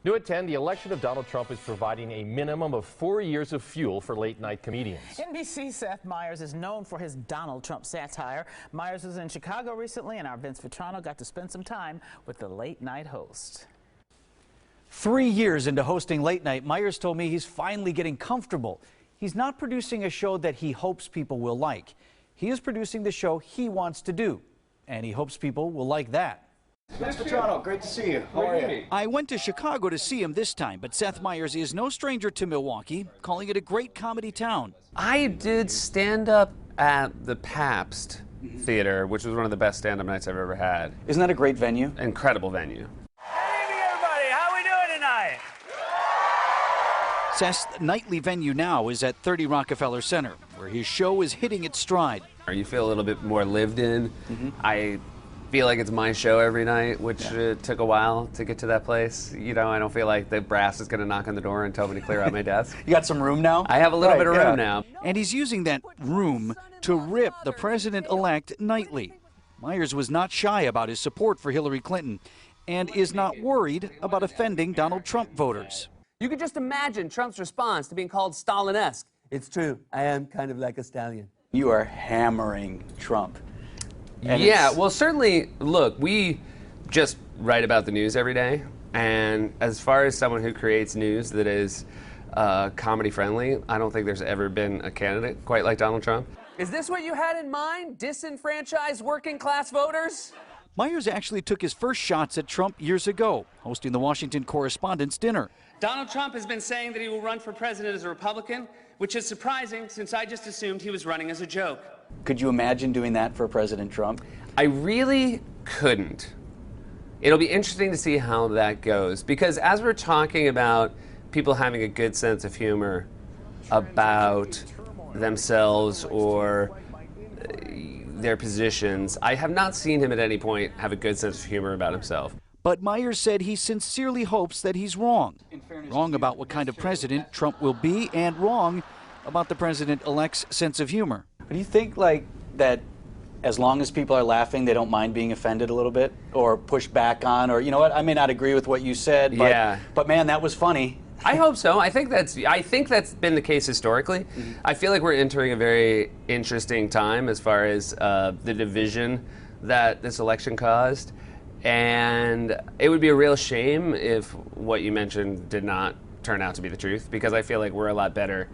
New at 10, the election of Donald Trump is providing a minimum of 4 years of fuel for late-night comedians. NBC's Seth Meyers is known for his Donald Trump satire. Meyers was in Chicago recently, and our Vince Vitrano got to spend some time with the late-night host. 3 years into hosting Late Night, Meyers told me he's finally getting comfortable. He's not producing a show that he hopes people will like. He is producing the show he wants to do, and he hopes people will like that. Vince Vitrano, great to see you. How are you? I went to Chicago to see him this time, but Seth Meyers is no stranger to Milwaukee, calling it a great comedy town. I did stand up at the Pabst Theater, which was one of the best stand-up nights I've ever had. Isn't that a great venue? Incredible venue. Good evening, everybody. How are we doing tonight? Seth's nightly venue now is at 30 Rockefeller Center, where his show is hitting its stride. You feel a little bit more lived in. I feel like it's my show every night, which took a while to get to that place. You know, I don't feel like the brass is going to knock on the door and tell me to clear out my desk. You got some room now? I have a little bit of room now. And he's using that room to rip the president-elect nightly. Meyers was not shy about his support for Hillary Clinton and is not worried about offending Donald Trump voters. You could just imagine Trump's response to being called Stalin-esque. It's true. I am kind of like a stallion. You are hammering Trump. Yeah, well, certainly, look, we just write about the news every day. And as far as someone who creates news that is comedy friendly, I don't think there's ever been a candidate quite like Donald Trump. Is this what you had in mind? Disenfranchised working class voters? Meyers actually took his first shots at Trump years ago, hosting the Washington Correspondents' Dinner. Donald Trump has been saying that he will run for president as a Republican, which is surprising since I just assumed he was running as a joke. Could you imagine doing that for President Trump? I really couldn't. It'll be interesting to see how that goes, because as we're talking about people having a good sense of humor about themselves or their positions, I have not seen him at any point have a good sense of humor about himself. But Meyers said he sincerely hopes that he's wrong. Wrong about what kind of president Trump will be, and wrong about the president-elect's sense of humor. But do you think, like, that as long as people are laughing, they don't mind being offended a little bit or pushed back on, or, you know what, I may not agree with what you said, but man, that was funny. I hope so. I think that's been the case historically. I feel like we're entering a very interesting time as far as the division that this election caused. And it would be a real shame if what you mentioned did not turn out to be the truth, because I feel like we're a lot better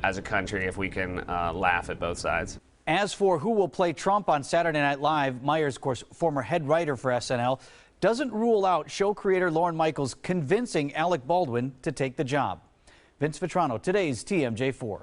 as a country if we can laugh at both sides. As for who will play Trump on Saturday Night Live, Meyers, of course, former head writer for SNL, doesn't rule out show creator Lorne Michaels convincing Alec Baldwin to take the job. Vince Vitrano, today's TMJ4.